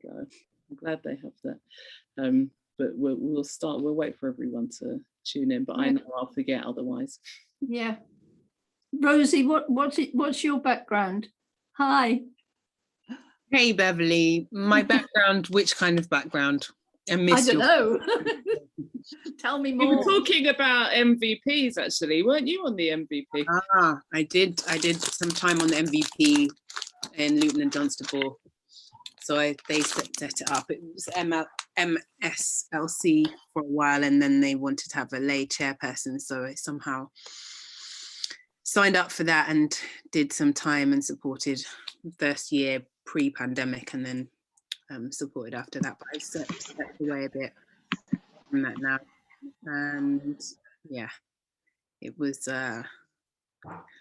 go. I'm glad they have that. But we'll wait for everyone to tune in, but I know I'll forget otherwise. Yeah. Rosie, what's your background? Hi. Hey, Beverley. My background, which kind of background? I don't know. Tell me more. You were talking about MVPs, actually, weren't you, on the MVP? I did some time on the MVP in Luton and Dunstable. So they set it up. It was MSLC for a while, and then they wanted to have a lay chairperson. So I somehow signed up for that and did some time and supported first year pre-pandemic, and then supported after that. But I've stepped away a bit from that now. And yeah, it was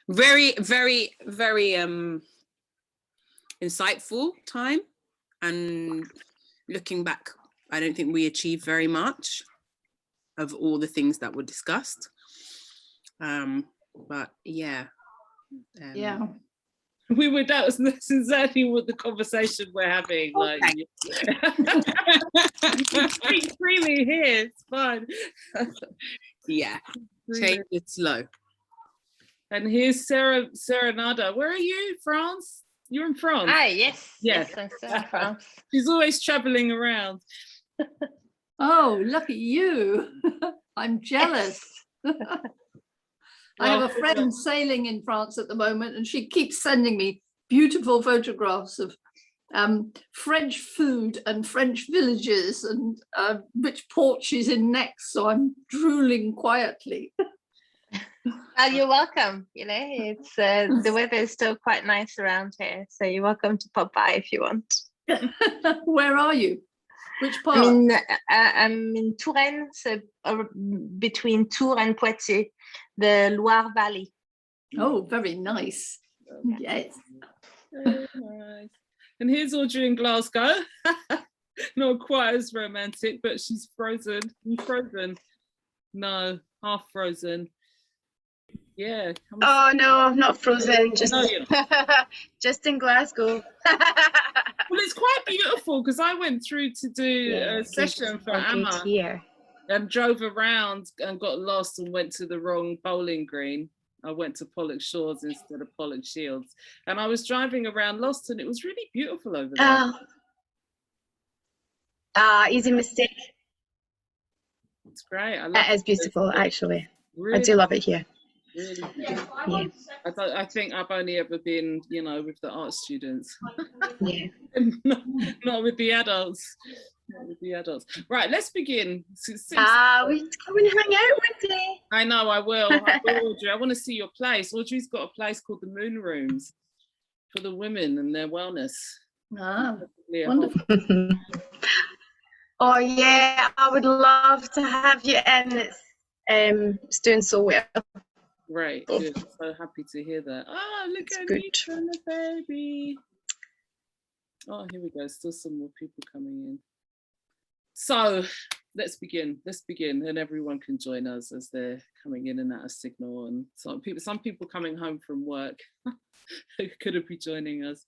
very, very, very insightful time. And looking back, I don't think we achieved very much of all the things that were discussed. But yeah. Yeah. That's exactly what the conversation we're having. Okay. Like, you can speak freely here, it's fine. Yeah, change it slow. And here's Sarah Nada. Where are you? France? You're in France? Hi, yes. Yeah. Yes, I'm still in France. She's always traveling around. Oh, look at you. I'm jealous. I have a friend sailing in France at the moment, and she keeps sending me beautiful photographs of French food and French villages and which port she's in next. So I'm drooling quietly. Well, you're welcome. You know, it's the weather is still quite nice around here, so you're welcome to pop by if you want. Where are you? Which part? I'm in Touraine, so between Tours and Poitiers, the Loire Valley. Oh, very nice. Yes. Very nice. And here's Audrey in Glasgow. Not quite as romantic, but she's frozen. Frozen. No, half frozen. Yeah. Oh no, I'm not frozen. Just, No, just in Glasgow. Well, it's quite beautiful because I went through to do a session for Amma here and drove around and got lost and went to the wrong bowling green. I went to Pollock Shores instead of Pollock Shields, and I was driving around lost, and it was really beautiful over there. Easy mistake. It's great. It is beautiful, actually. Really, I do love it here. really. Yeah. I think I've only ever been, with the art students. Yeah. not with the adults. Not with the adults. Right, let's begin. We come and hang out one day. I know, I will, Audrey. I want to see your place. Audrey's got a place called the Moon Rooms for the women and their wellness. Wonderful. Oh yeah, I would love to have you in. It's doing so well. Right, good. So happy to hear that. Oh, look at me and the baby. Oh, here we go. Still some more people coming in. So let's begin, and everyone can join us as they're coming in and out of signal, and some people coming home from work who couldn't be joining us.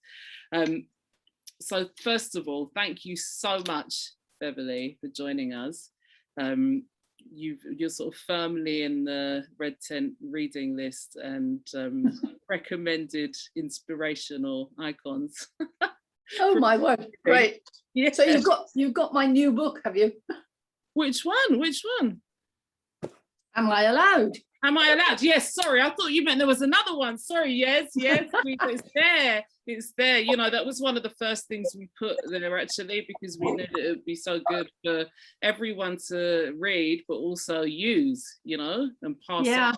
So first of all, thank you so much, Beverley, for joining us. You're sort of firmly in the Red Tent reading list and recommended inspirational icons. Oh my word, great. Yeah. So you've got my new book, have you? Which one? Am I allowed? Am I allowed? Yes, sorry, I thought you meant there was another one. Sorry, yes, it's there. It's there. That was one of the first things we put there, actually, because we knew that it would be so good for everyone to read, but also use, and pass on.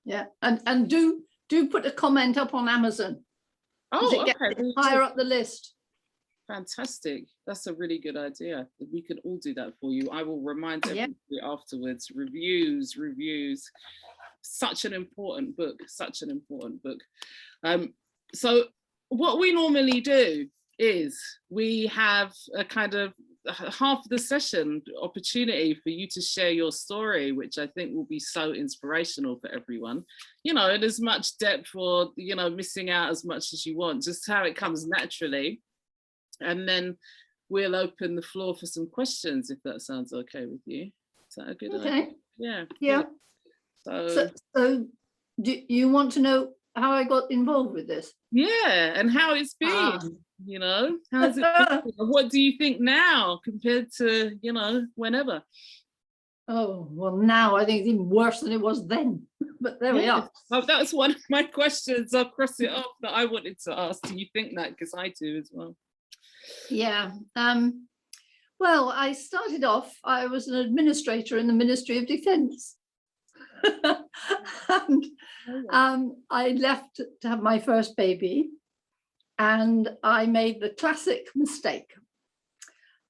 Yeah, and do put a comment up on Amazon. Oh, okay. Higher up the list. Fantastic. That's a really good idea. We can all do that for you. I will remind everybody afterwards. Reviews. Such an important book. So what we normally do is we have a kind of half the session opportunity for you to share your story, which I think will be so inspirational for everyone, in as much depth or, missing out as much as you want, just how it comes naturally. And then we'll open the floor for some questions, if that sounds okay with you. Is that a good idea? Yeah. Yeah. So do you want to know how I got involved with this? Yeah, and how it's been, you know, how's it been? What do you think now compared to, you know, whenever? Oh, well, now I think it's even worse than it was then, but there we are. Well, that's one of my questions. I'll cross it off that I wanted to ask. Do you think that? Because I do as well. Yeah. Well, I started off, I was an administrator in the Ministry of Defence. And I left to have my first baby, and I made the classic mistake.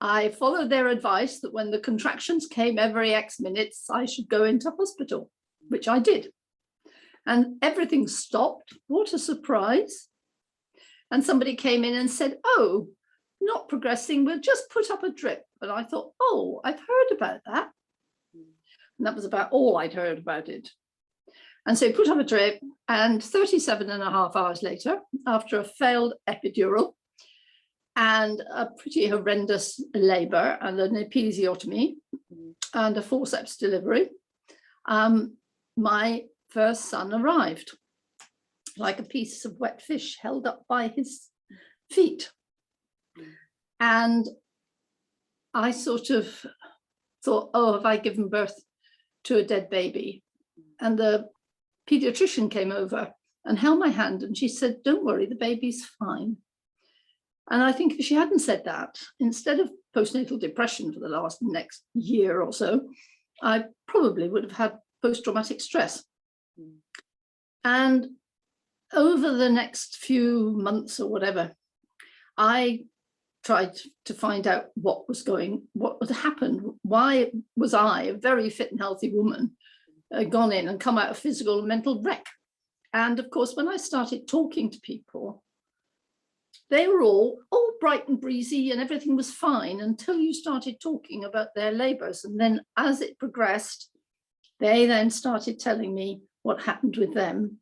I followed their advice that when the contractions came every X minutes, I should go into hospital, which I did. And everything stopped. What a surprise. And somebody came in and said, oh, not progressing, we'll just put up a drip. And I thought, oh, I've heard about that. And that was about all I'd heard about it. And so put up a drip, and 37.5 hours later, after a failed epidural and a pretty horrendous labour and an episiotomy and a forceps delivery, my first son arrived, like a piece of wet fish held up by his feet. And I sort of thought, oh, have I given birth to a dead baby? And the pediatrician came over and held my hand, and she said, don't worry, the baby's fine. And I think if she hadn't said that, instead of postnatal depression for the next year or so, I probably would have had post-traumatic stress. And over the next few months or whatever, I tried to find out what had happened. Why was I, a very fit and healthy woman, gone in and come out of physical and mental wreck? And of course, when I started talking to people, they were all bright and breezy and everything was fine until you started talking about their labours. And then as it progressed, they then started telling me what happened with them.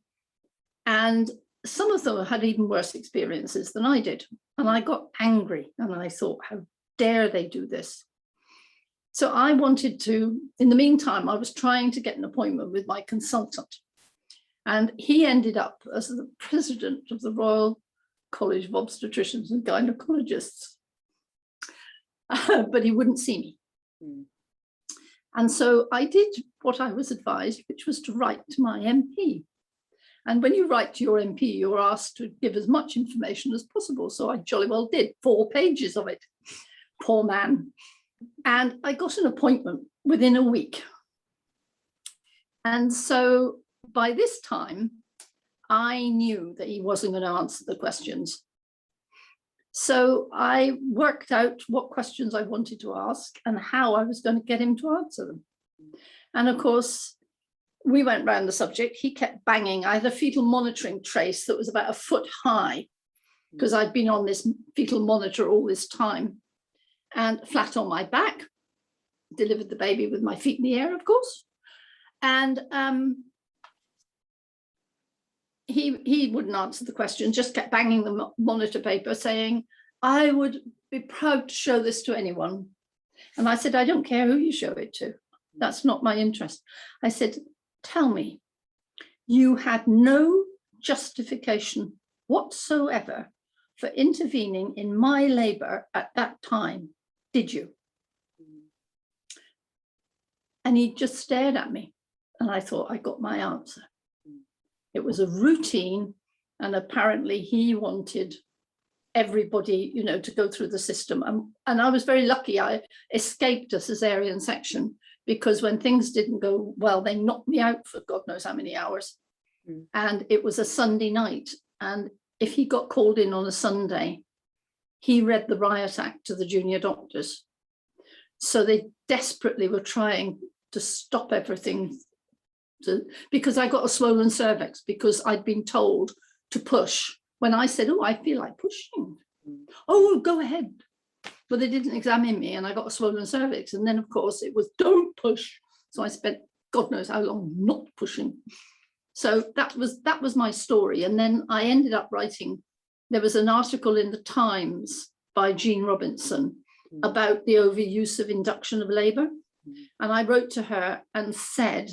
And some of them had even worse experiences than I did. And I got angry and I thought, how dare they do this? So I wanted to, in the meantime, I was trying to get an appointment with my consultant. And he ended up as the president of the Royal College of Obstetricians and Gynecologists. But he wouldn't see me. And so I did what I was advised, which was to write to my MP. And when you write to your MP, you're asked to give as much information as possible. So I jolly well did, 4 pages of it. Poor man. And I got an appointment within a week. And so by this time, I knew that he wasn't going to answer the questions. So I worked out what questions I wanted to ask and how I was going to get him to answer them. And of course, we went round the subject. He kept banging. I had a fetal monitoring trace that was about 1 foot high because I'd been on this fetal monitor all this time, and flat on my back, delivered the baby with my feet in the air, of course. And he wouldn't answer the question, just kept banging the monitor paper saying, I would be proud to show this to anyone. And I said, I don't care who you show it to. That's not my interest. I said, tell me, you had no justification whatsoever for intervening in my labour at that time, did you? And he just stared at me, and I thought I got my answer. It was a routine, and apparently he wanted everybody, you know, to go through the system. And I was very lucky. I escaped a cesarean section, because when things didn't go well, they knocked me out for God knows how many hours. And it was a Sunday night. And if he got called in on a Sunday, he read the Riot Act to the junior doctors. So they desperately were trying to stop everything, because I got a swollen cervix, because I'd been told to push. When I said, oh, I feel like pushing. Oh, go ahead. But they didn't examine me, and I got a swollen cervix. And then, of course, it was don't push. So I spent God knows how long not pushing. So that was my story. And then I ended up writing, there was an article in the Times by Jean Robinson, about the overuse of induction of labour. And I wrote to her and said,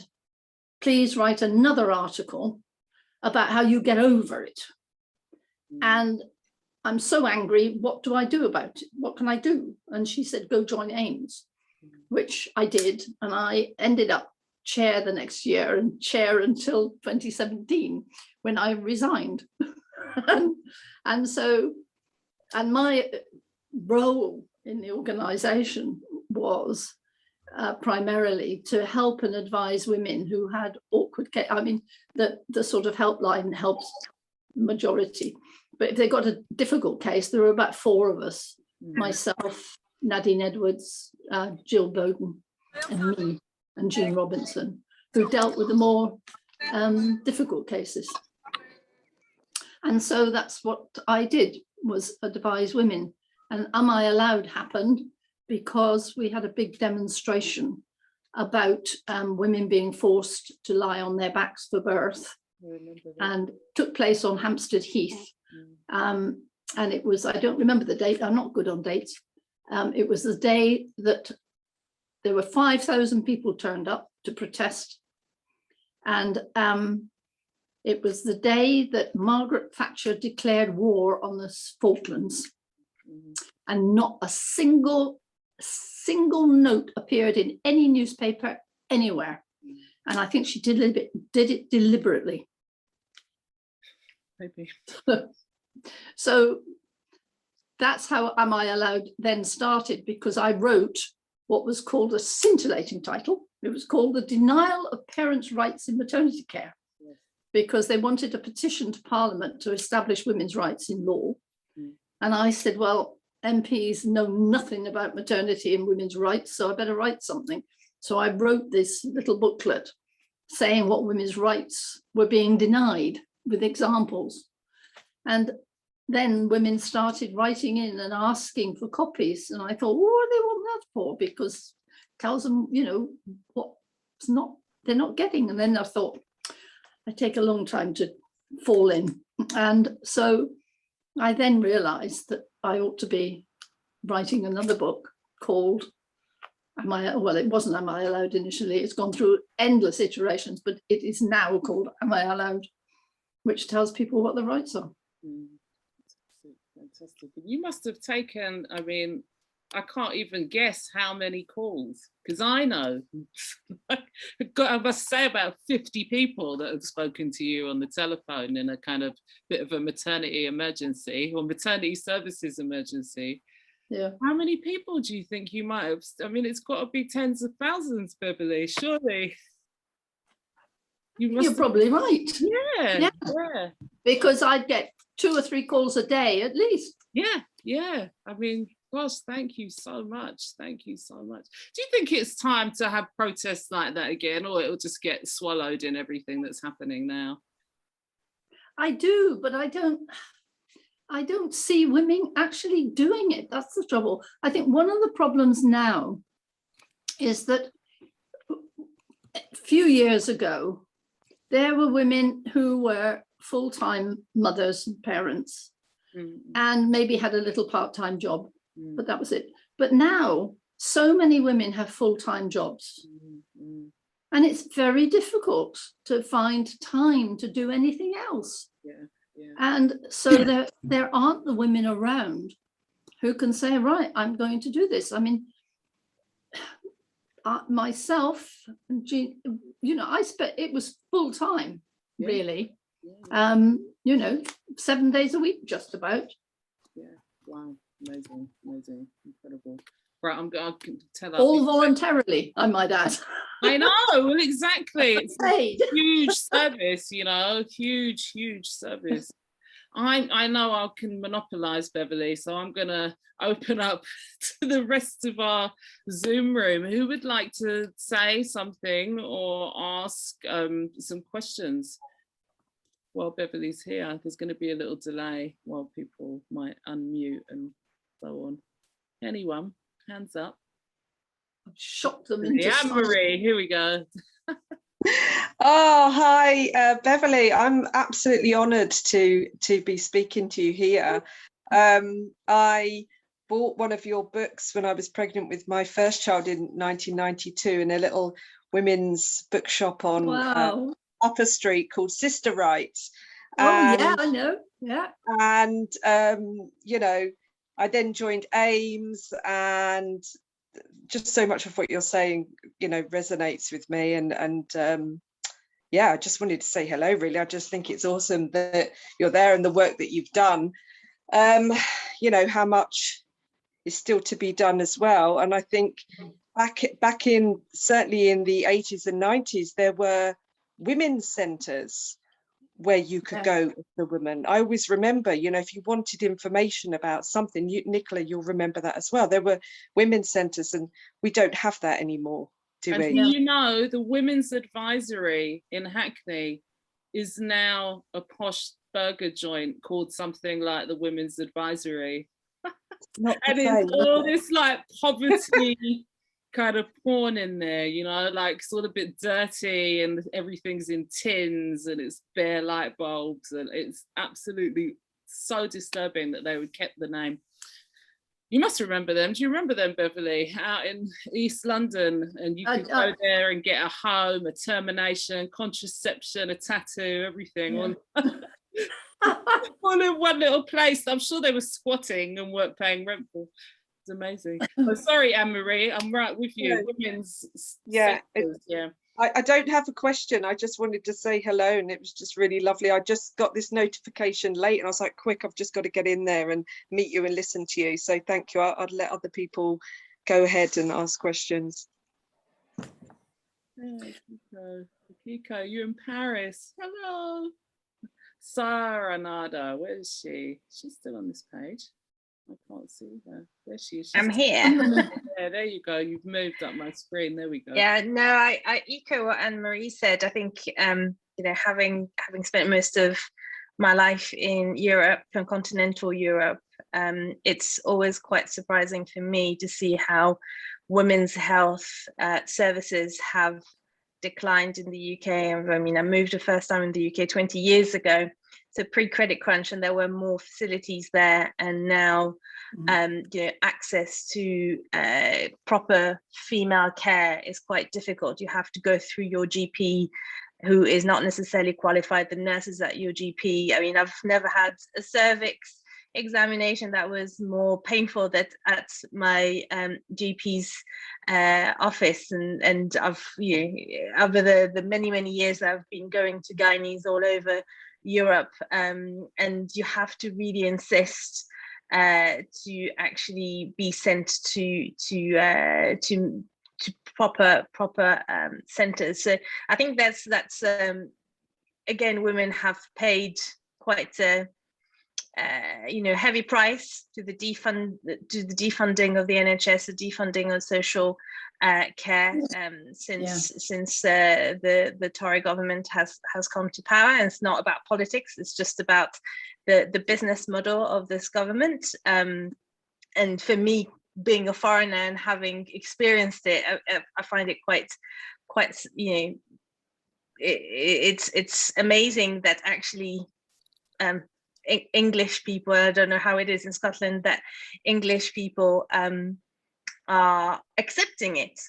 please write another article about how you get over it. And I'm so angry, what do I do about it? What can I do? And she said, go join AIMS, which I did. And I ended up chair the next year and chair until 2017 when I resigned. and my role in the organisation was primarily to help and advise women who had awkward case. I mean, the sort of helpline helps majority, but if they got a difficult case, there were about 4 of us, myself, Nadine Edwards, Jill Bowden, and me, and Jean Robinson, who dealt with the more difficult cases. And so that's what I did, was advise women. And Am I Allowed happened because we had a big demonstration about women being forced to lie on their backs for birth, and took place on Hampstead Heath. And it was, I don't remember the date, I'm not good on dates. It was the day that there were 5,000 people turned up to protest. And it was the day that Margaret Thatcher declared war on the Falklands. And not a single note appeared in any newspaper anywhere. And I think she did it deliberately. Maybe. So that's how Am I Allowed then started, because I wrote what was called a scintillating title. It was called The Denial of Parents' Rights in Maternity Care, because they wanted a petition to Parliament to establish women's rights in law. And I said, well, MPs know nothing about maternity and women's rights, so I better write something. So I wrote this little booklet saying what women's rights were being denied, with examples. And then women started writing in and asking for copies. And I thought, what do they want that for? Because it tells them, you know, what's not, they're not getting. And then I thought, I take a long time to fall in. And so I then realized that I ought to be writing another book called well, it wasn't Am I Allowed initially, it's gone through endless iterations, but it is now called Am I Allowed, which tells people what the rights are. Fantastic. You must have taken, I mean, I can't even guess how many calls, because I know, I must say about 50 people that have spoken to you on the telephone in a kind of bit of a maternity emergency or maternity services emergency. Yeah. How many people do you think you might have? I mean, it's got to be tens of thousands, Beverley, surely. You're probably right. Yeah. Because I'd get 2 or 3 calls a day at least. Yeah. I mean, gosh, thank you so much. Thank you so much. Do you think it's time to have protests like that again, or it'll just get swallowed in everything that's happening now? I do, but I don't see women actually doing it. That's the trouble. I think one of the problems now is that a few years ago, there were women who were full-time mothers and parents and maybe had a little part-time job, but that was it. But now so many women have full-time jobs and it's very difficult to find time to do anything else. And so there aren't the women around who can say, right, I'm going to do this. I mean, myself, you know, it was full time, really. You know, 7 days a week, just about. Yeah, wow, amazing, incredible. Right, I'm going to tell all voluntarily, I might add. I know, well, exactly. It's a huge service, you know, huge service. I know I can monopolize Beverley, so I'm going to open up to the rest of our Zoom room. Who would like to say something or ask some questions while Beverley's here? There's going to be a little delay while people might unmute and so on. Anyone? Hands up. Shock them into Marie, here we go. Oh, hi, Beverley. I'm absolutely honoured to be speaking to you here. I bought one of your books when I was pregnant with my first child in 1992 in a little women's bookshop on Upper Street called Sister Rights. Yeah, I know. Yeah. And, you know, I then joined AIMS, and just so much of what you're saying, you know, resonates with me. And yeah, I just wanted to say hello, really. I just think it's awesome that you're there and the work that you've done. You know, how much is still to be done as well. And I think back in, certainly in the 80s and 90s, there were women's centres where you could go as a woman. I always remember, you know, if you wanted information about something, Nicola, you'll remember that as well. There were women's centres, and we don't have that anymore, do we? You know, the Women's Advisory in Hackney is now a posh burger joint called something like the Women's Advisory. And it's all this like poverty kind of porn in there, you know, like sort of a bit dirty, and everything's in tins and it's bare light bulbs, and it's absolutely so disturbing that they would keep the name. You must remember them. Do you remember them, Beverley? Out in East London, and you could go there and get a home, a termination, contraception, a tattoo, everything all in one little place. I'm sure they were squatting and weren't paying rent for. It's amazing. Oh, sorry, Anne-Marie, I'm right with you. Women's sectors, I don't have a question. I just wanted to say hello, and it was just really lovely. I just got this notification late, and I was like, quick, I've just got to get in there and meet you and listen to you. So thank you. I'd let other people go ahead and ask questions. Kiko, you in Paris? Hello. Sarah Nada, where is she? She's still on this page. I can't see her. There she is. I'm here. Yeah, there you go. You've moved up my screen. There we go. Yeah, no, I echo what Anne-Marie said. I think you know, having spent most of my life in Europe and continental Europe, it's always quite surprising for me to see how women's health services have declined in the UK. I mean, I moved the first time in the UK 20 years ago, so pre-credit crunch, and there were more facilities there, and now you know, access to proper female care is quite difficult. You have to go through your GP, who is not necessarily qualified, the nurses at your GP. I mean, I've never had a cervix examination that was more painful than at my GP's office, and I've, you know, over the many years I've been going to gynaes all over Europe, and you have to really insist to actually be sent to proper centers. So I think that's again, women have paid quite a you know, heavy price to the defunding of the NHS, the defunding of social care since the Tory government has come to power. And it's not about politics; it's just about the business model of this government. And for me, being a foreigner and having experienced it, I find it quite you know, it's amazing that actually English people, I don't know how it is in Scotland, that English people are accepting it.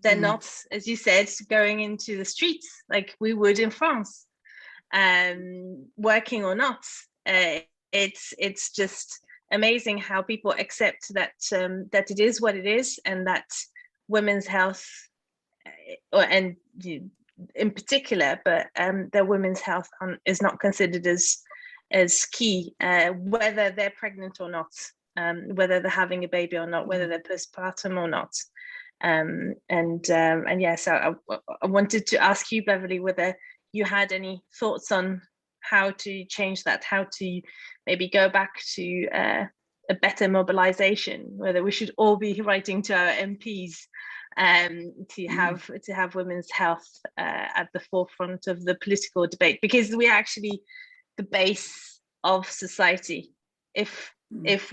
They're not, as you said, going into the streets like we would in France, working or not. It's just amazing how people accept that that it is what it is, and that women's health, and in particular, but their women's health is not considered as key, whether they're pregnant or not, whether they're having a baby or not, whether they're postpartum or not. And yeah, so I wanted to ask you, Beverley, whether you had any thoughts on how to change that, how to maybe go back to a better mobilization, whether we should all be writing to our MPs to have women's health at the forefront of the political debate, because we are actually the base of society. If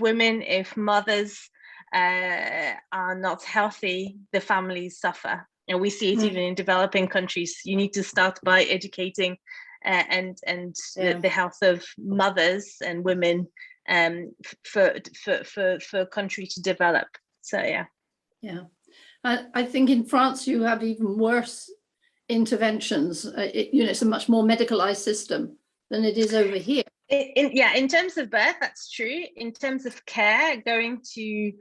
women, if mothers are not healthy, the families suffer. And we see it even in developing countries. You need to start by educating the health of mothers and women for country to develop. So yeah. I think in France you have even worse interventions. It's a much more medicalized system than it is over here. In terms of birth, that's true. In terms of care, going to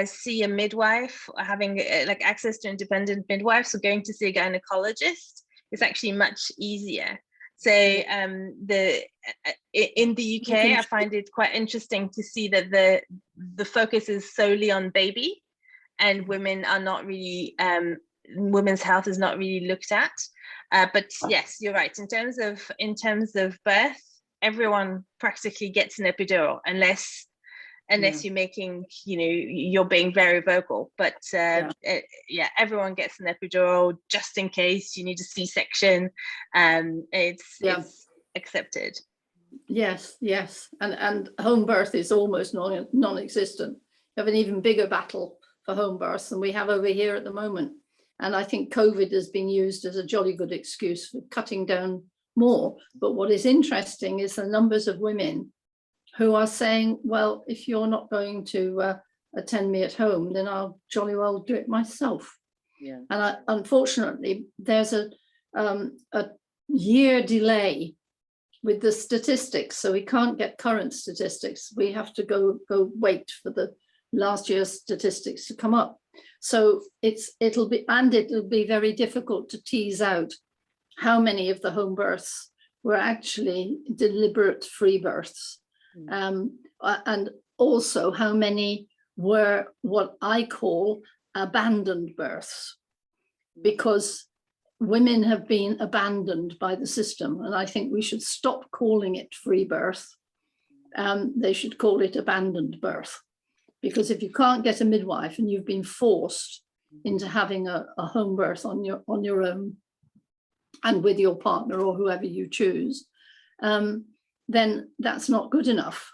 see a midwife, or having like access to independent midwives, or going to see a gynecologist is actually much easier. So in the UK, I find it quite interesting to see that the focus is solely on baby, and women are not really women's health is not really looked at. But yes, you're right. In terms of birth, everyone practically gets an epidural, unless you're making, you're being very vocal. But everyone gets an epidural just in case you need a C-section. It's accepted. Yes, and home birth is almost non-existent. You have an even bigger battle for home births than we have over here at the moment. And I think COVID has been used as a jolly good excuse for cutting down more. But what is interesting is the numbers of women who are saying, well, if you're not going to attend me at home, then I'll jolly well do it myself. Yeah. And unfortunately, there's a year delay with the statistics, so we can't get current statistics. We have to go wait for the last year's statistics to come up. So it'll be very difficult to tease out how many of the home births were actually deliberate free births, and also how many were what I call abandoned births, because women have been abandoned by the system, and I think we should stop calling it free birth. They should call it abandoned birth, because if you can't get a midwife and you've been forced into having a home birth on your own and with your partner or whoever you choose, then that's not good enough.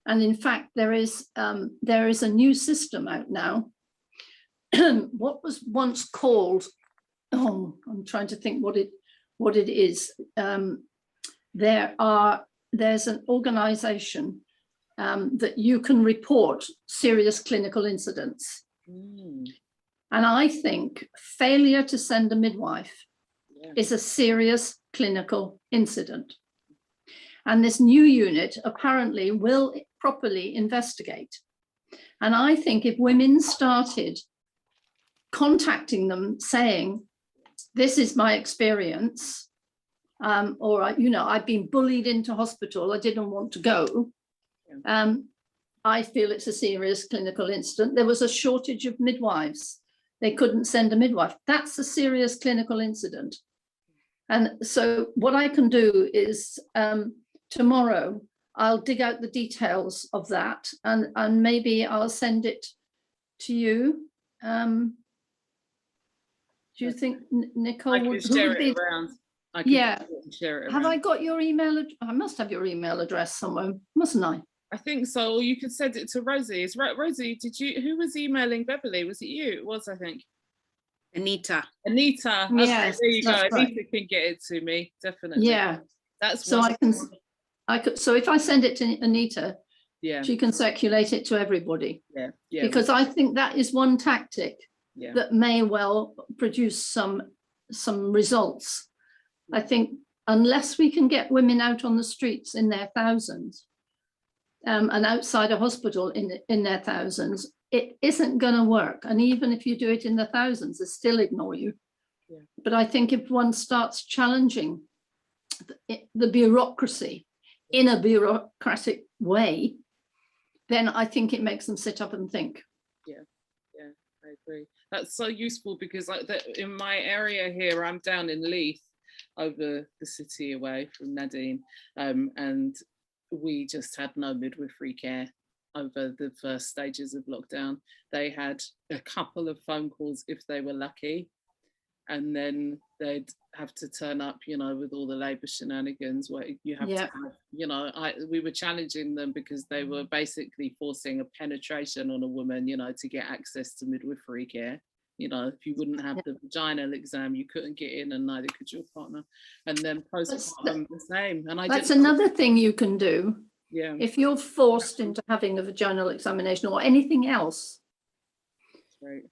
And in fact, there is a new system out now. What was once called, I'm trying to think what it is. There's an organization that you can report serious clinical incidents. And I think failure to send a midwife is a serious clinical incident. And this new unit apparently will properly investigate. And I think if women started contacting them saying, this is my experience, or I've been bullied into hospital, I didn't want to go. I feel it's a serious clinical incident. There was a shortage of midwives. They couldn't send a midwife. That's a serious clinical incident. And so what I can do is tomorrow, I'll dig out the details of that, and maybe I'll send it to you. Do you think, Nicole, I can share it around. Share it around. Have I got your email? I must have your email address somewhere, mustn't I? I think so. Or you could send it to Rosie. Is right, Rosie? Who was emailing Beverley? Was it you? It was, I think. Anita. Anita. Yes, okay, there you go. right. Anita can get it to me, definitely. Yeah. That's so I could. So if I send it to Anita, she can circulate it to everybody. Yeah. Because I think that is one tactic that may well produce some results. I think unless we can get women out on the streets in their thousands, and outside a hospital in their thousands, it isn't going to work. And even if you do it in the thousands, they still ignore you. Yeah. But I think if one starts challenging the bureaucracy in a bureaucratic way, then I think it makes them sit up and think. Yeah, I agree. That's so useful, because in my area here, I'm down in Leith, over the city away from Nadine, and we just had no midwifery care over the first stages of lockdown. They had a couple of phone calls if they were lucky, and then they'd have to turn up, with all the labour shenanigans where you have to have, we were challenging them because they were basically forcing a penetration on a woman, to get access to midwifery care. If you wouldn't have the vaginal exam, you couldn't get in, and neither could your partner. And then postpartum the same. And that's another thing you can do. Yeah. If you're forced into having a vaginal examination or anything else, Right.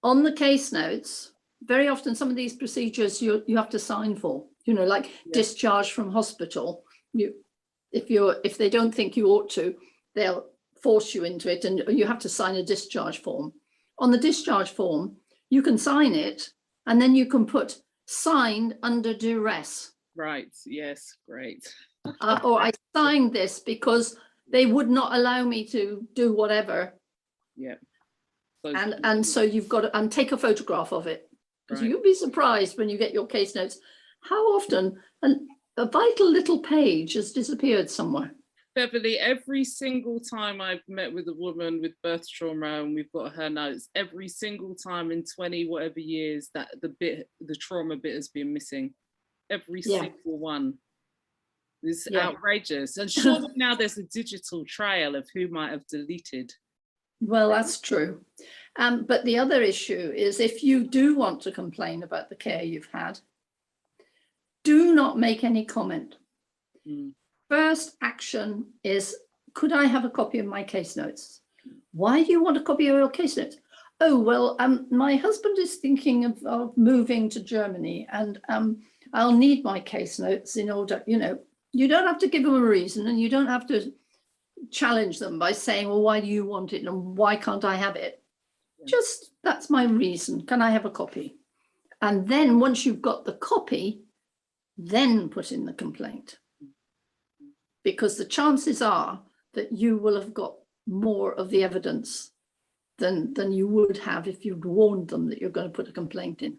on the case notes, very often some of these procedures you have to sign for, like discharge from hospital. If they don't think you ought to, they'll force you into it, and you have to sign a discharge form. On the discharge form, you can sign it, and then you can put signed under duress. Right. Yes. Great. Or I signed this because they would not allow me to do whatever. Yeah. And so you've got to take a photograph of it, because you'll be surprised when you get your case notes how often a vital little page has disappeared somewhere. Beverley, every single time I've met with a woman with birth trauma and we've got her notes, every single time in 20 whatever years that the trauma bit has been missing. Every single one. It's outrageous. And surely now there's a digital trail of who might have deleted. Well, that's true. But the other issue is, if you do want to complain about the care you've had, do not make any comment. First action is, could I have a copy of my case notes? Why do you want a copy of your case notes? Oh, well, my husband is thinking of moving to Germany, and I'll need my case notes in order, you don't have to give them a reason, and you don't have to challenge them by saying, well, why do you want it and why can't I have it? Just, that's my reason. Can I have a copy? And then once you've got the copy, then put in the complaint. Because the chances are that you will have got more of the evidence than you would have if you'd warned them that you're going to put a complaint in.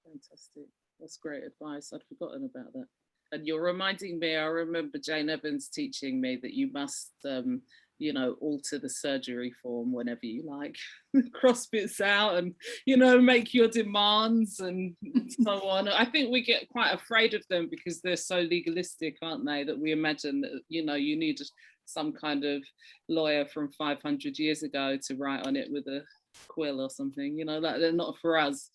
Fantastic. That's great advice. I'd forgotten about that. And you're reminding me, I remember Jane Evans teaching me that you must, alter the surgery form whenever you like, cross bits out and, make your demands and so on. I think we get quite afraid of them because they're so legalistic, aren't they? That we imagine that, you need some kind of lawyer from 500 years ago to write on it with a quill or something, like they're not for us.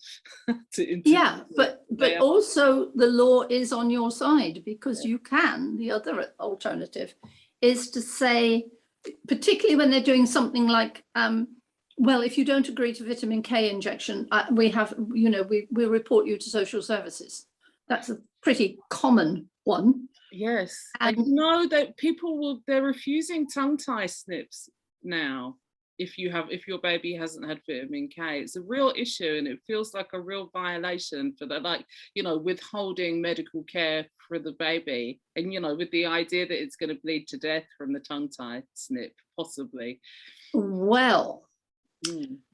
But also the law is on your side, because you can, the other alternative is to say, particularly when they're doing something like, well, if you don't agree to vitamin K injection, we we'll report you to social services. That's a pretty common one. Yes, and that they're refusing tongue tie snips now if your baby hasn't had vitamin K. It's a real issue, and it feels like a real violation for that, withholding medical care for the baby, and with the idea that it's going to bleed to death from the tongue tie snip, possibly. Well,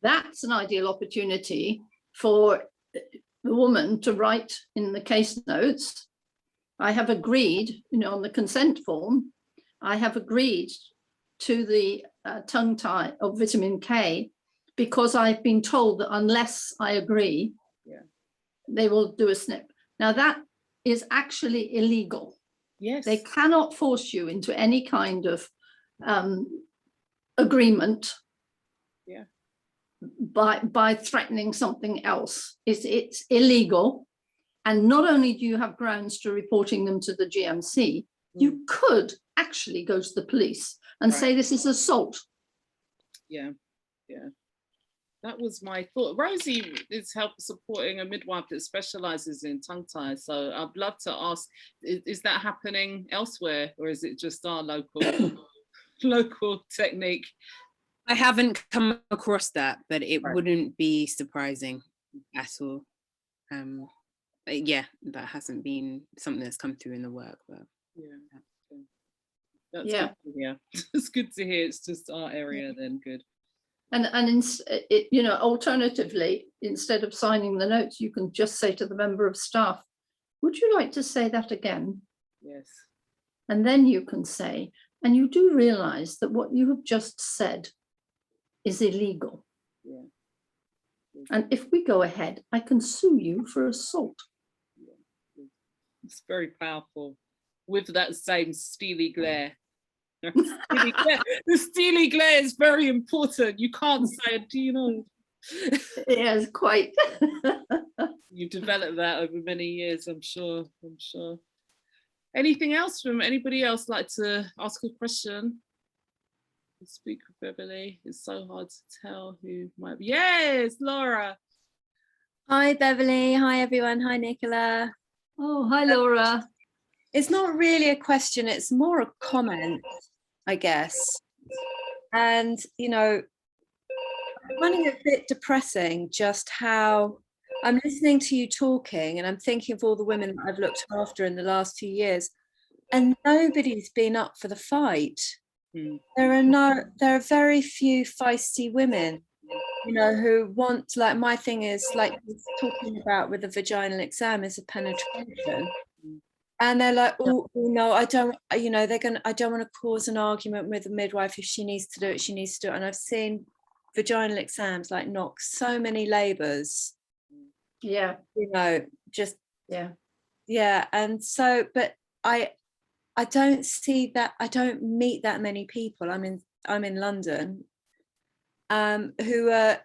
that's an ideal opportunity for the woman to write in the case notes, I have agreed, on the consent form, I have agreed to the tongue tie of vitamin K because I've been told that unless I agree, they will do a snip. Now that is actually illegal. Yes. They cannot force you into any kind of agreement by threatening something else. It's illegal. And not only do you have grounds to reporting them to the GMC, you could actually go to the police and say this is assault. Yeah. That was my thought. Rosie is supporting a midwife that specialises in tongue ties. So I'd love to ask, is that happening elsewhere, or is it just our local technique? I haven't come across that, but it wouldn't be surprising at all. That hasn't been something that's come through in the work, but that's good to hear. It's good to hear. It's just our area then. Good. And alternatively, instead of signing the notes, you can just say to the member of staff, would you like to say that again? Yes. And then you can say, and you do realize that what you have just said is illegal. Yeah. And if we go ahead, I can sue you for assault. It's very powerful with that same steely glare. The steely glare is very important. You can't say it, do you know? Yes, quite. You've developed that over many years, I'm sure. Anything else from anybody else like to ask a question? Speak with Beverley. It's so hard to tell who might be. Yes, Laura. Hi, Beverley. Hi, everyone. Hi, Nicola. Oh, hi, Laura. It's not really a question. It's more a comment, I guess. And, you know, I'm finding it a bit depressing just how I'm listening to you talking and I'm thinking of all the women that I've looked after in the last few years, and nobody's been up for the fight. There are very few feisty women, you know, who want, like, my thing is, like talking about with the vaginal exam, is a penetration. And they're like, oh no, I don't, you know, I don't want to cause an argument with the midwife. If she needs to do it, she needs to do it. And I've seen vaginal exams like knock so many labours. Yeah. You know, just, yeah. And so, but I don't see that, I don't meet that many people. I'm in London, who are,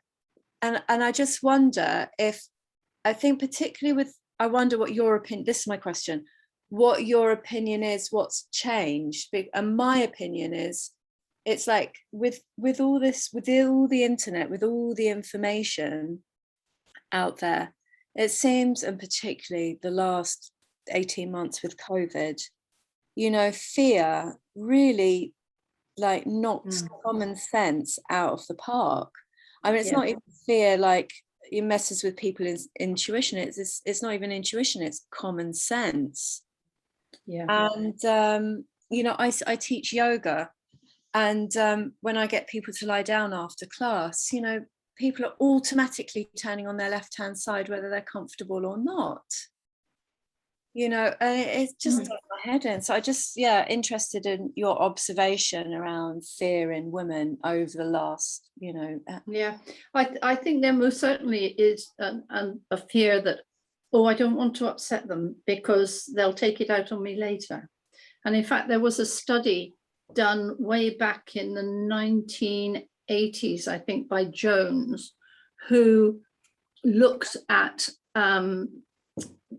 and I just wonder if, I think particularly I wonder what your opinion, this is my question, what your opinion is, what's changed. And my opinion is, it's like with all this, with all the internet, with all the information out there, it seems, and particularly the last 18 months with COVID, you know, fear really like knocks common sense out of the park. I mean, it's not even fear like it messes with people's intuition. It's not even intuition, it's common sense. And you know, I teach yoga, and when I get people to lie down after class, you know, people are automatically turning on their left hand side whether they're comfortable or not, you know, and it just does my head in. So I just interested in your observation around fear in women over the last, you know. I think there most certainly is a fear that, oh, I don't want to upset them because they'll take it out on me later. And in fact, there was a study done way back in the 1980s, I think, by Jones, who looked at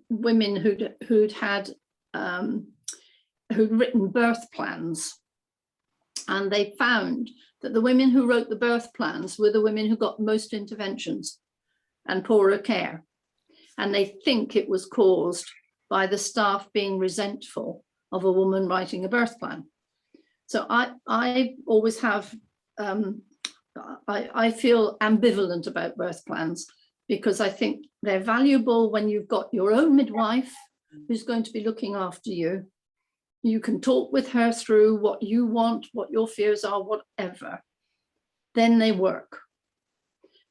women who'd written birth plans, and they found that the women who wrote the birth plans were the women who got most interventions and poorer care. And they think it was caused by the staff being resentful of a woman writing a birth plan. So I always have, I feel ambivalent about birth plans, because I think they're valuable when you've got your own midwife who's going to be looking after you. You can talk with her through what you want, what your fears are, whatever. Then they work.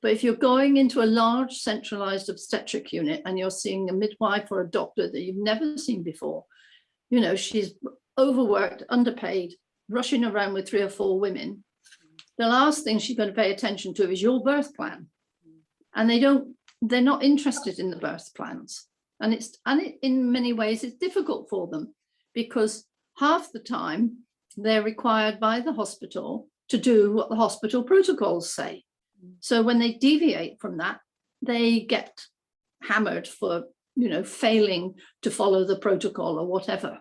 But if you're going into a large centralized obstetric unit and you're seeing a midwife or a doctor that you've never seen before, you know, she's overworked, underpaid, rushing around with 3 or 4 women, the last thing she's going to pay attention to is your birth plan. And they're not interested in the birth plans. And it in many ways it's difficult for them, because half the time they're required by the hospital to do what the hospital protocols say. So when they deviate from that, they get hammered for, you know, failing to follow the protocol or whatever.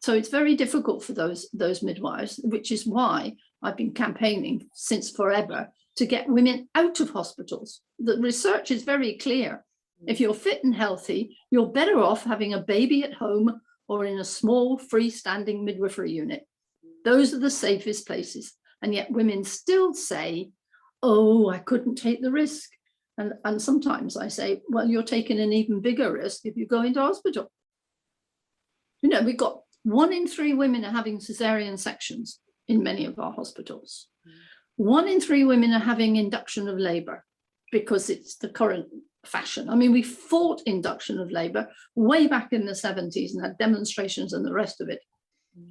So it's very difficult for those midwives, which is why I've been campaigning since forever to get women out of hospitals. The research is very clear. If you're fit and healthy, you're better off having a baby at home or in a small freestanding midwifery unit. Those are the safest places. And yet women still say, oh, I couldn't take the risk. And sometimes I say, well, you're taking an even bigger risk if you go into hospital. You know, we've got 1 in 3 women are having cesarean sections in many of our hospitals. 1 in 3 women are having induction of labor because it's the current fashion. I mean, we fought induction of labor way back in the 70s and had demonstrations and the rest of it.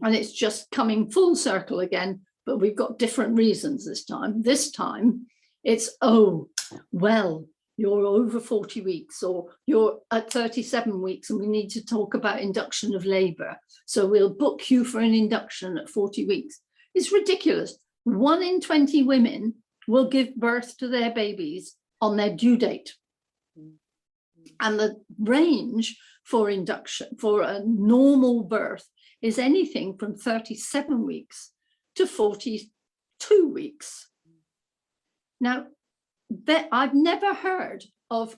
And it's just coming full circle again, but we've got different reasons this time. This time it's, oh, well, you're over 40 weeks or you're at 37 weeks and we need to talk about induction of labor. So we'll book you for an induction at 40 weeks. It's ridiculous. 1 in 20 women will give birth to their babies on their due date. And the range for induction for a normal birth is anything from 37 weeks to 42 weeks. Now, I've never heard of,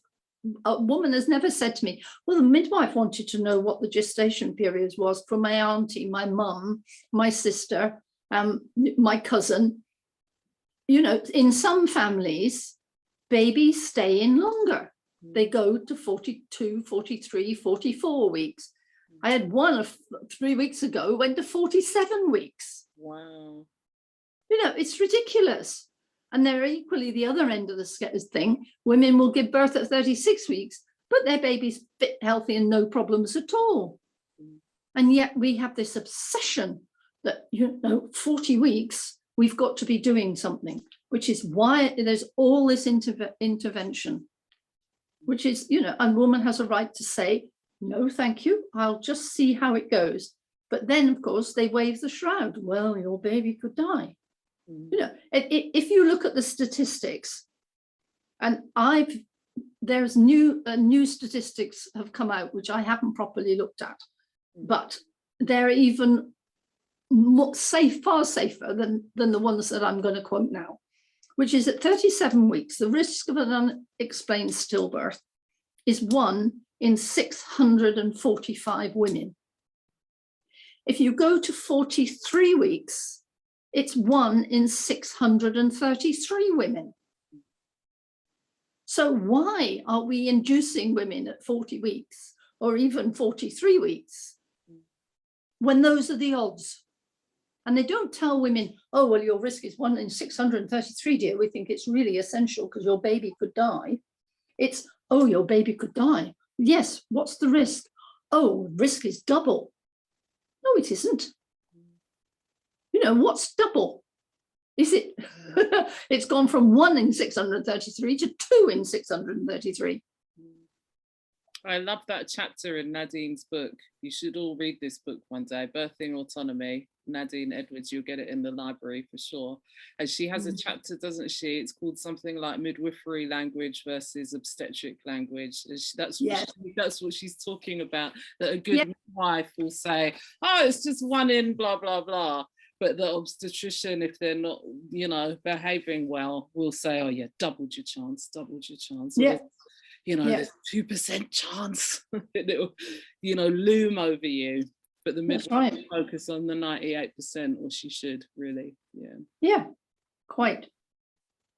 a woman has never said to me, well, the midwife wanted to know what the gestation period was for my auntie, my mum, my sister, my cousin. You know, in some families, babies stay in longer. They go to 42, 43, 44 weeks. I had one of 3 weeks ago, went to 47 weeks. Wow. You know, it's ridiculous. And they're equally the other end of the thing. Women will give birth at 36 weeks, but their baby's fit, healthy, and no problems at all. And yet we have this obsession that, 40 weeks, we've got to be doing something, which is why there's all this intervention, which is, a woman has a right to say, no, thank you, I'll just see how it goes. But then, of course, they wave the shroud. Well, your baby could die. If you look at the statistics, and there's new statistics have come out, which I haven't properly looked at, but they're even more far safer than the ones that I'm going to quote now, which is at 37 weeks, the risk of an unexplained stillbirth is 1 in 645 women. If you go to 43 weeks, it's 1 in 633 women. So why are we inducing women at 40 weeks or even 43 weeks when those are the odds? And they don't tell women, oh, well, your risk is 1 in 633, dear. We think it's really essential because your baby could die. It's, oh, your baby could die. Yes, what's the risk? Oh, risk is double. No, it isn't. What's double? Is it? It's gone from 1 in 633 to 2 in 633. I love that chapter in Nadine's book. You should all read this book one day, Birthing Autonomy. Nadine Edwards, you'll get it in the library for sure. And she has a chapter, doesn't she? It's called something like midwifery language versus obstetric language. That's what she's talking about, that a good midwife will say, oh, it's just 1 in blah, blah, blah. But the obstetrician, if they're not, behaving well, will say, oh yeah, doubled your chance. Yeah. There's 2% chance it'll, loom over you. But the midwife will focus on the 98%, or she should really. Yeah, quite.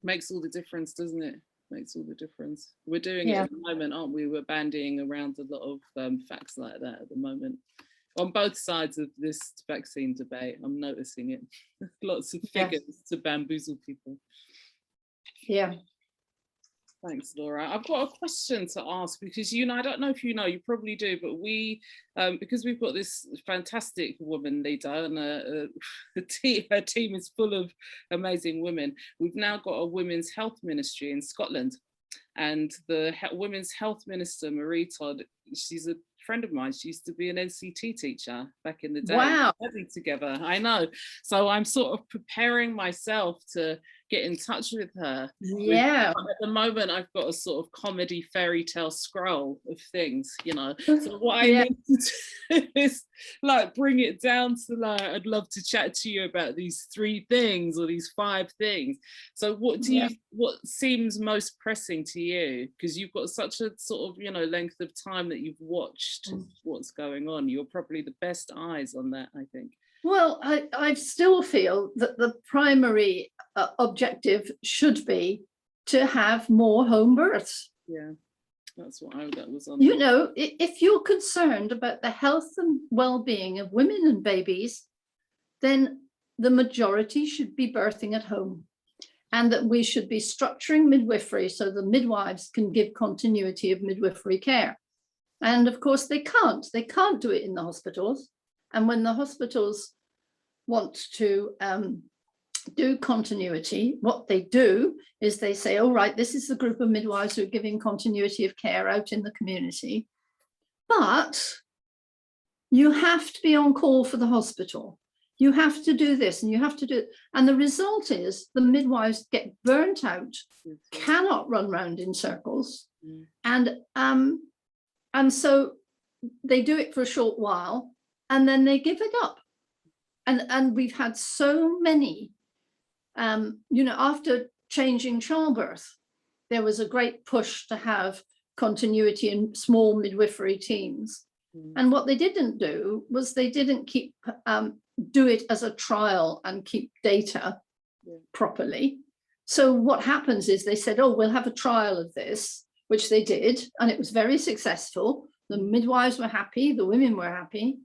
Makes all the difference, doesn't it? Makes all the difference. We're doing it at the moment, aren't we? We're bandying around a lot of facts like that at the moment. On both sides of this vaccine debate, I'm noticing it. Lots of figures to bamboozle people. Yeah. Thanks, Laura. I've got a question to ask because, I don't know if you know, you probably do, but we, because we've got this fantastic woman leader and her team is full of amazing women, we've now got a women's health ministry in Scotland. And the women's health minister, Marie Todd, she's a friend of mine. She used to be an NCT teacher back in the day. Wow. Together, I know. So I'm sort of preparing myself to get in touch with her. Yeah. At the moment, I've got a sort of comedy fairy tale scroll of things, So what I need to do is bring it down to I'd love to chat to you about these 3 things or these 5 things. So what seems most pressing to you? Because you've got such a sort of, length of time that you've watched what's going on. You're probably the best eyes on that, I think. Well, I still feel that the primary objective should be to have more home births. Yeah, that's what that was on. If you're concerned about the health and well-being of women and babies, then the majority should be birthing at home, and that we should be structuring midwifery so the midwives can give continuity of midwifery care. And of course, they can't do it in the hospitals. And when the hospitals want to do continuity, what they do is they say, all right, this is the group of midwives who are giving continuity of care out in the community. But you have to be on call for the hospital. you have to do this and you have to do it. And the result is the midwives get burnt out, cannot run round in circles. And so they do it for a short while and then they give it up. And we've had so many, after changing childbirth, there was a great push to have continuity in small midwifery teams. And what they didn't do was they didn't do it as a trial and keep data properly. So what happens is they said, oh, we'll have a trial of this, which they did, and it was very successful. The midwives were happy, the women were happy.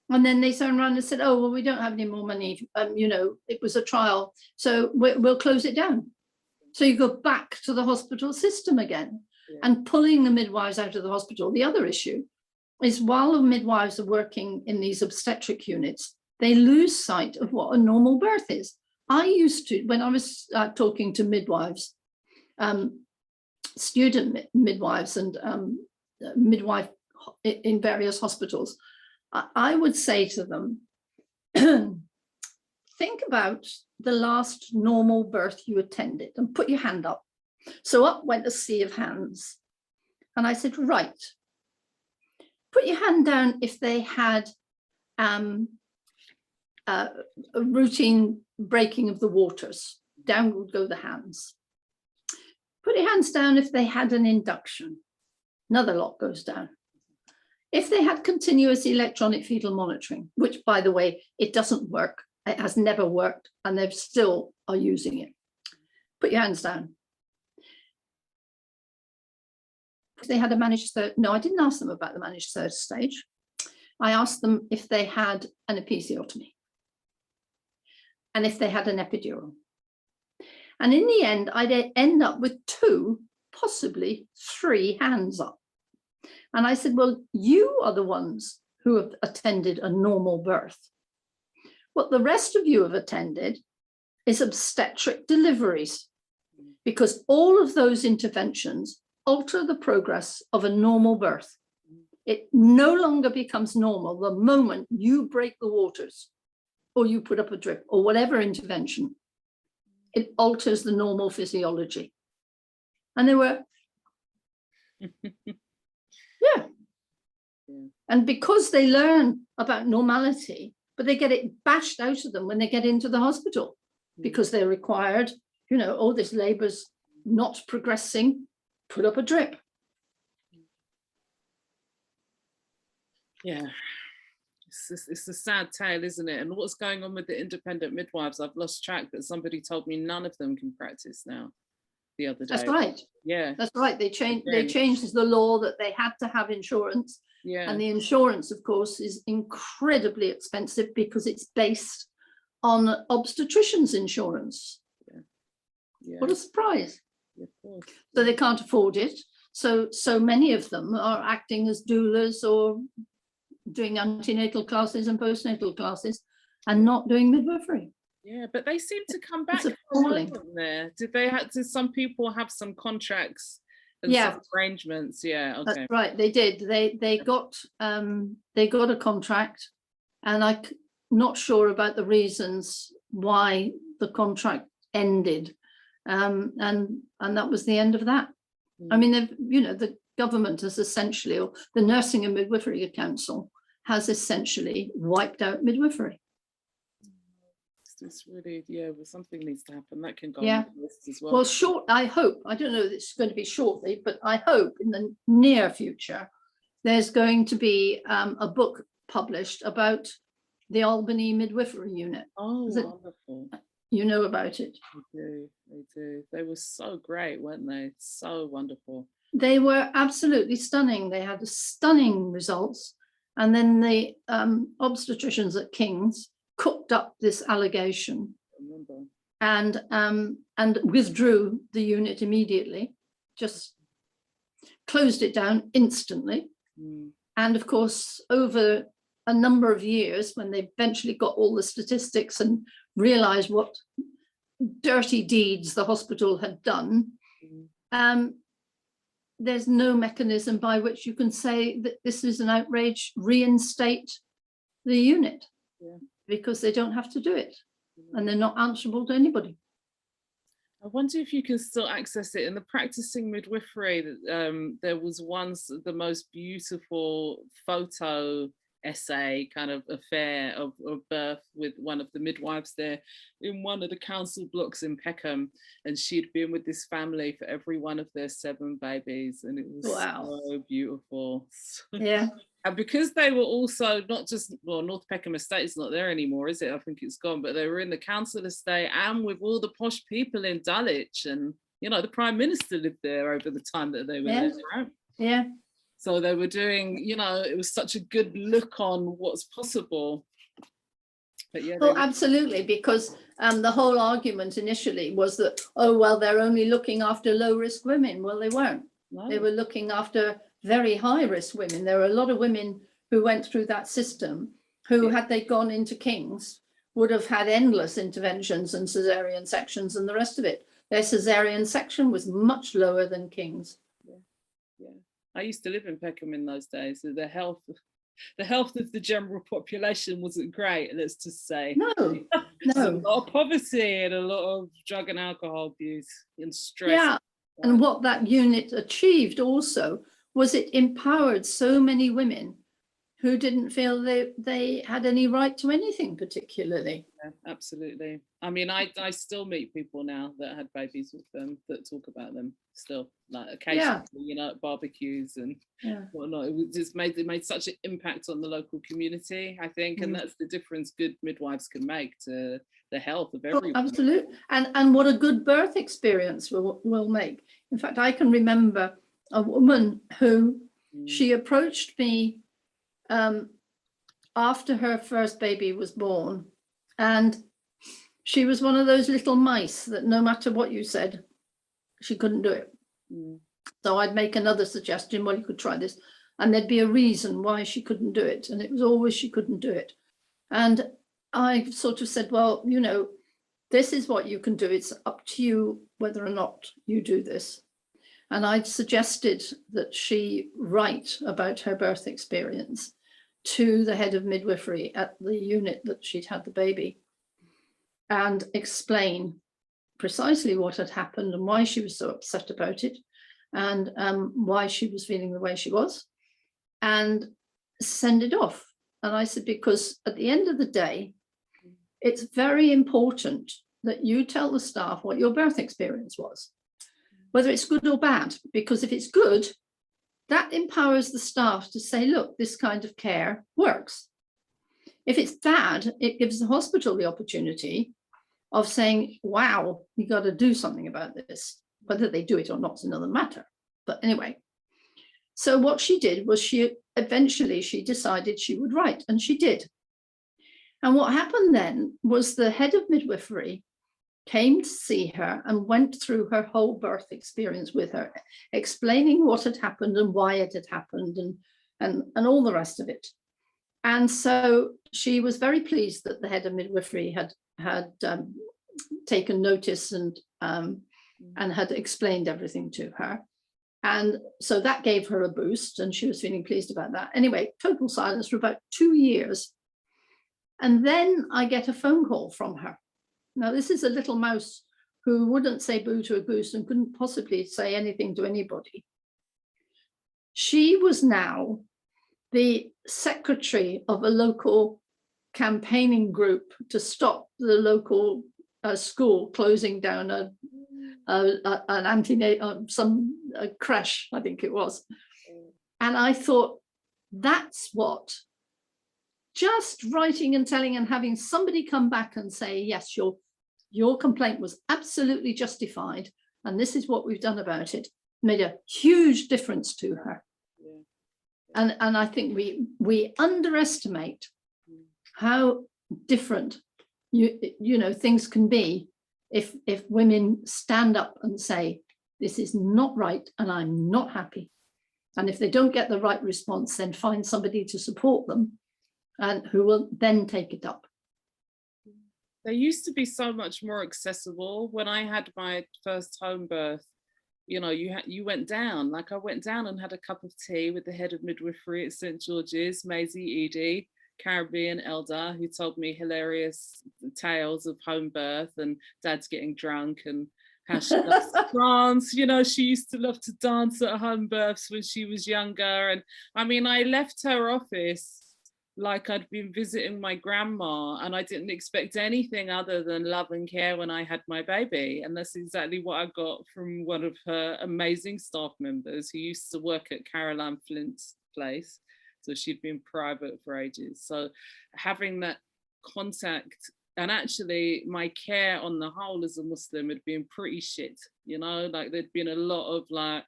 And then they turned around and said, oh, well, we don't have any more money. It was a trial, so we'll close it down. So you go back to the hospital system again and pulling the midwives out of the hospital. The other issue is while the midwives are working in these obstetric units, they lose sight of what a normal birth is. I used to, when I was talking to midwives, student midwives and midwife in various hospitals, I would say to them, think about the last normal birth you attended and put your hand up. So up went a sea of hands. And I said, right, put your hand down if they had a routine breaking of the waters. Down would go the hands. Put your hands down if they had an induction. Another lot goes down. If they had continuous electronic fetal monitoring, which, by the way, it doesn't work. It has never worked, and they still are using it. Put your hands down. If they had a managed third, no, I didn't ask them about the managed third stage. I asked them if they had an episiotomy and if they had an epidural. And in the end, I'd end up with 2, possibly 3 hands up. And I said, well, you are the ones who have attended a normal birth. What the rest of you have attended is obstetric deliveries, because all of those interventions alter the progress of a normal birth. It no longer becomes normal the moment you break the waters or you put up a drip or whatever intervention. It alters the normal physiology. And they were, yeah. And because they learn about normality, but they get it bashed out of them when they get into the hospital because they're required, oh, this labour's not progressing, put up a drip. Yeah, it's a sad tale, isn't it? And what's going on with the independent midwives? I've lost track, but somebody told me none of them can practice now the other day. That's right. Yeah. That's right. They changed the law that they had to have insurance. Yeah. And the insurance, of course, is incredibly expensive because it's based on obstetricians' insurance. Yeah. Yeah. What a surprise. Yeah, of course. So they can't afford it. So many of them are acting as doulas or doing antenatal classes and postnatal classes and not doing midwifery. Yeah, but they seem to come back there. Did some people have some contracts and some arrangements? Yeah, okay. That's right, they did. They got a contract, and I'm not sure about the reasons why the contract ended. And that was the end of that. I mean, the government has essentially, or the Nursing and Midwifery Council has essentially wiped out midwifery. It's really, well, something needs to happen. That can go on the list as well. Well, I hope, I don't know if it's going to be shortly, but I hope in the near future, there's going to be a book published about the Albany Midwifery Unit. Oh, wonderful. You know about it. They do. They were so great, weren't they? So wonderful. They were absolutely stunning. They had stunning results. And then the obstetricians at King's cooked up this allegation and withdrew the unit immediately, just closed it down instantly. And of course, over a number of years, when they eventually got all the statistics and realized what dirty deeds the hospital had done, there's no mechanism by which you can say that this is an outrage, reinstate the unit. because they don't have to do it, and they're not answerable to anybody. I wonder if you can still access it in the practicing midwifery. There was once the most beautiful photo essay kind of affair of birth with one of the midwives there in one of the council blocks in Peckham, and she'd been with this family for every one of their 7 babies, and it was so beautiful. Yeah. And because they were also not just, well, North Peckham Estate is not there anymore, is it? I think it's gone, but they were in the council estate and with all the posh people in Dulwich, and you know, the Prime Minister lived there over the time that they were there, right? Yeah. So they were doing, you know, it was such a good look on what's possible. But yeah, well, absolutely, because the whole argument initially was that, oh, well, they're only looking after low-risk women. Well, they weren't. No. They were looking after very high-risk women. There were a lot of women who went through that system who, had they gone into King's, would have had endless interventions and cesarean sections and the rest of it. Their cesarean section was much lower than King's. Yeah. I used to live in Peckham in those days, so the health of the general population wasn't great, let's just say. No, no. A lot of poverty and a lot of drug and alcohol abuse and stress. Yeah, and what that unit achieved also was it empowered so many women who didn't feel they had any right to anything particularly. Yeah, absolutely. I mean, I still meet people now that had babies with them that talk about them still, like occasionally, you know, at barbecues and whatnot. It was just it made such an impact on the local community, I think, and that's the difference good midwives can make to the health of everyone. Oh, absolutely, and what a good birth experience will make. In fact, I can remember a woman who she approached me after her first baby was born, and she was one of those little mice that no matter what you said, she couldn't do it. So I'd make another suggestion, well, you could try this, and there'd be a reason why she couldn't do it, and it was always she couldn't do it. And I sort of said, well, you know, this is what you can do. It's up to you whether or not you do this. And I'd suggested that she write about her birth experience to the head of midwifery at the unit that she'd had the baby and explain precisely what had happened and why she was so upset about it and why she was feeling the way she was, and send it off. And I said, because at the end of the day, it's very important that you tell the staff what your birth experience was, whether it's good or bad, because if it's good, that empowers the staff to say, look, this kind of care works. If it's bad, it gives the hospital the opportunity of saying, wow, we got to do something about this. Whether they do it or not is another matter. But anyway, so what she did was she decided she would write, and she did. And what happened then was the head of midwifery came to see her and went through her whole birth experience with her, explaining what had happened and why it had happened and all the rest of it. And so she was very pleased that the head of midwifery had taken notice and had explained everything to her. And so that gave her a boost, and she was feeling pleased about that. Anyway, total silence for about 2 years. And then I get a phone call from her. Now, this is a little mouse who wouldn't say boo to a goose and couldn't possibly say anything to anybody. She was now the secretary of a local campaigning group to stop the local school closing down an antenatal, a crash, I think it was. And I thought, that's what just writing and telling and having somebody come back and say, yes, your complaint was absolutely justified, and this is what we've done about it, made a huge difference to her. And I think we underestimate how different you know things can be if women stand up and say, this is not right and I'm not happy. And if they don't get the right response, then find somebody to support them and who will then take it up. They used to be so much more accessible. When I had my first home birth, you know, you went down, like I went down and had a cup of tea with the head of midwifery at St. George's, Maisie Eady. Caribbean elder who told me hilarious tales of home birth and dad's getting drunk and how she loves to dance. You know, she used to love to dance at home births when she was younger. And I mean, I left her office like I'd been visiting my grandma, and I didn't expect anything other than love and care when I had my baby. And that's exactly what I got from one of her amazing staff members who used to work at Caroline Flint's place. So she'd been private for ages. So having that contact, and actually my care on the whole as a Muslim had been pretty shit, you know, like there'd been a lot of like,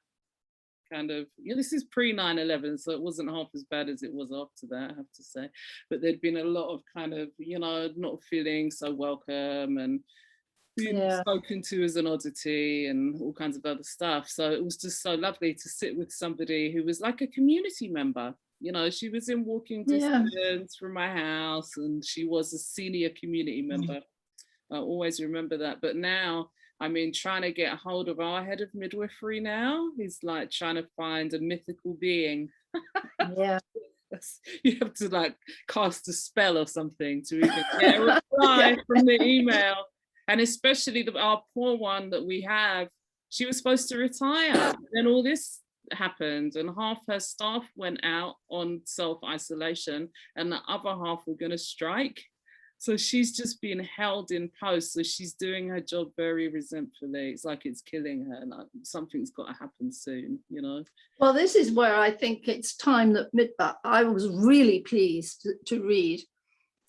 kind of, you know, this is pre 9/11, so it wasn't half as bad as it was after that, I have to say. But there'd been a lot of kind of, you know, not feeling so welcome and being spoken to as an oddity and all kinds of other stuff. So it was just so lovely to sit with somebody who was like a community member. You know, she was in walking distance from my house, and she was a senior community member. I always remember that. But now, I mean, trying to get a hold of our head of midwifery now is like trying to find a mythical being. Yeah. You have to like cast a spell or something to even get a reply from the email. And especially our poor one that we have, she was supposed to retire. Then all this happened and half her staff went out on self-isolation and the other half were going to strike. So she's just being held in post. So she's doing her job very resentfully. It's like it's killing her. Like something's got to happen soon, you know? Well, this is where I think it's time that I was really pleased to read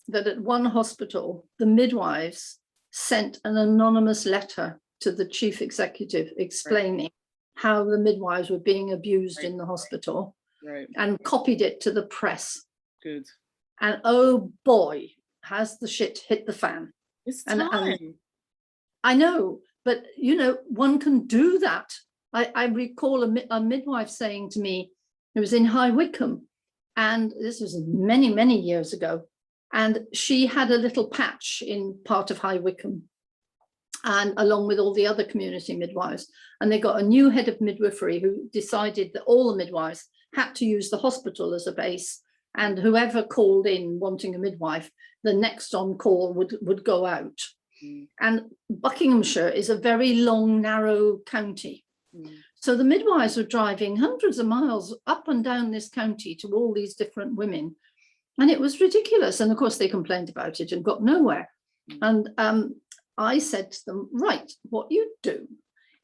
that at one hospital, the midwives sent an anonymous letter to the chief executive explaining how the midwives were being abused in the hospital and copied it to the press. Good. And oh boy, has the shit hit the fan. It's time. And I know, but you know, one can do that. I recall a midwife saying to me, it was in High Wycombe, and this was many, many years ago, and she had a little patch in part of High Wycombe, and along with all the other community midwives, and they got a new head of midwifery who decided that all the midwives had to use the hospital as a base, and whoever called in wanting a midwife, the next on call would go out. And Buckinghamshire is a very long, narrow county. So the midwives were driving hundreds of miles up and down this county to all these different women. And it was ridiculous. And of course, they complained about it and got nowhere. And I said to them, right, what you do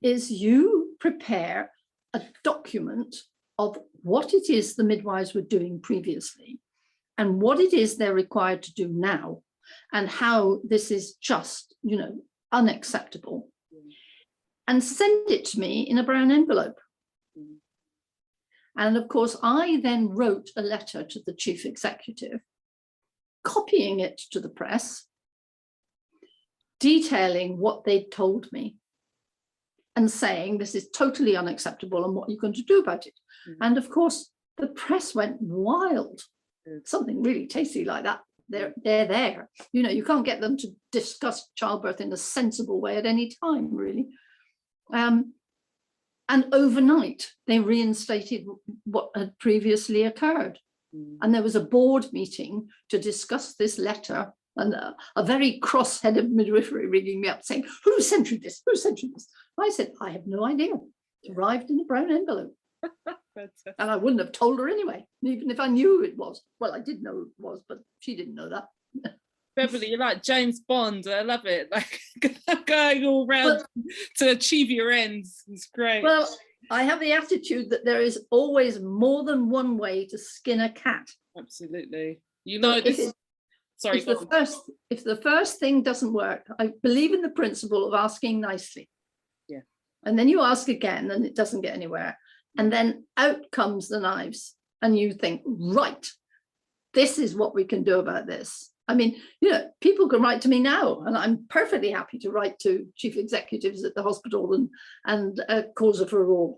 is you prepare a document of what it is the midwives were doing previously and what it is they're required to do now and how this is just, you know, unacceptable, and send it to me in a brown envelope. And of course, I then wrote a letter to the chief executive, copying it to the press, detailing what they'd told me and saying this is totally unacceptable and what you're going to do about it. And of course, the press went wild. Something really tasty like that. They're there. You know, you can't get them to discuss childbirth in a sensible way at any time, really. And overnight, they reinstated what had previously occurred. And there was a board meeting to discuss this letter, and a very cross head of midwifery ringing me up saying, who sent you this? Who sent you this? I said, I have no idea. It arrived in a brown envelope. And I wouldn't have told her anyway, even if I knew it was. Well, I did know it was, but she didn't know that. Beverley, you're like James Bond. I love it. Like going all round to achieve your ends. It's great. Well, I have the attitude that there is always more than one way to skin a cat. Absolutely. You know, this. Sorry. If the first thing doesn't work, I believe in the principle of asking nicely. Yeah. And then you ask again, and it doesn't get anywhere. And then out comes the knives, and you think, right, this is what we can do about this. I mean, you know, people can write to me now, and I'm perfectly happy to write to chief executives at the hospital and cause a furore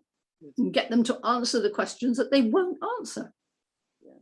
and get them to answer the questions that they won't answer. Yeah.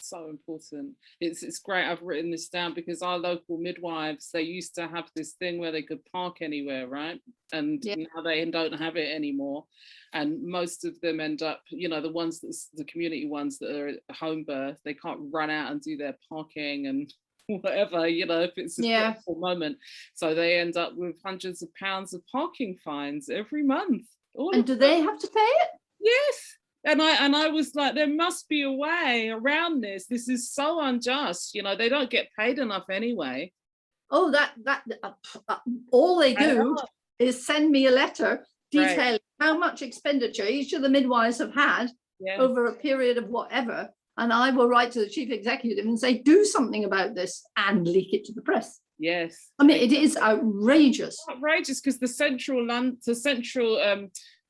so important. It's great. I've written this down because our local midwives, they used to have this thing where they could park anywhere, right? And now they don't have it anymore. And most of them end up, you know, the ones that's the community ones that are at home birth, they can't run out and do their parking and whatever, you know, if it's a stressful moment. So they end up with hundreds of pounds of parking fines every month. And do they have to pay it? Yes. And I was like, there must be a way around this. This is so unjust. You know, they don't get paid enough anyway. Oh, all they do is send me a letter detailing how much expenditure each of the midwives have had over a period of whatever. And I will write to the chief executive and say, do something about this and leak it to the press. Yes. I mean, it is outrageous. Outrageous because the central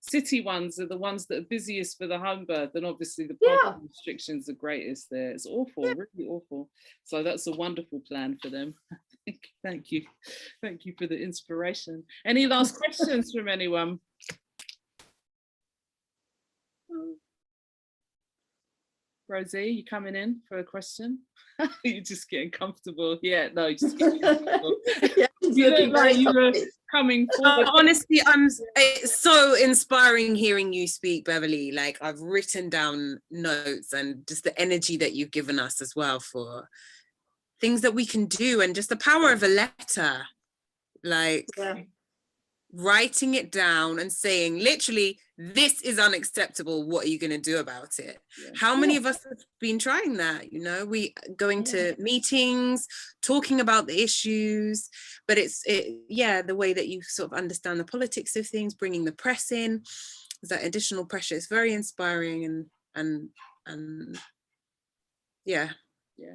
city ones are the ones that are busiest for the home birth, and obviously the parking restrictions are greatest there. It's awful, really awful. So that's a wonderful plan for them. Thank you for the inspiration. Any last questions from anyone? Rosie, you coming in for a question? You're just getting comfortable. Yeah, no, just getting comfortable. You look like you were coming forward. Honestly, it's so inspiring hearing you speak, Beverley. Like, I've written down notes and just the energy that you've given us as well for things that we can do, and just the power of a letter, like writing it down and saying, literally, this is unacceptable. What are you going to do about it? How many of us have been trying that? You know, we going to meetings, talking about the issues, but the way that you sort of understand the politics of things, bringing the press in, that additional pressure is very inspiring and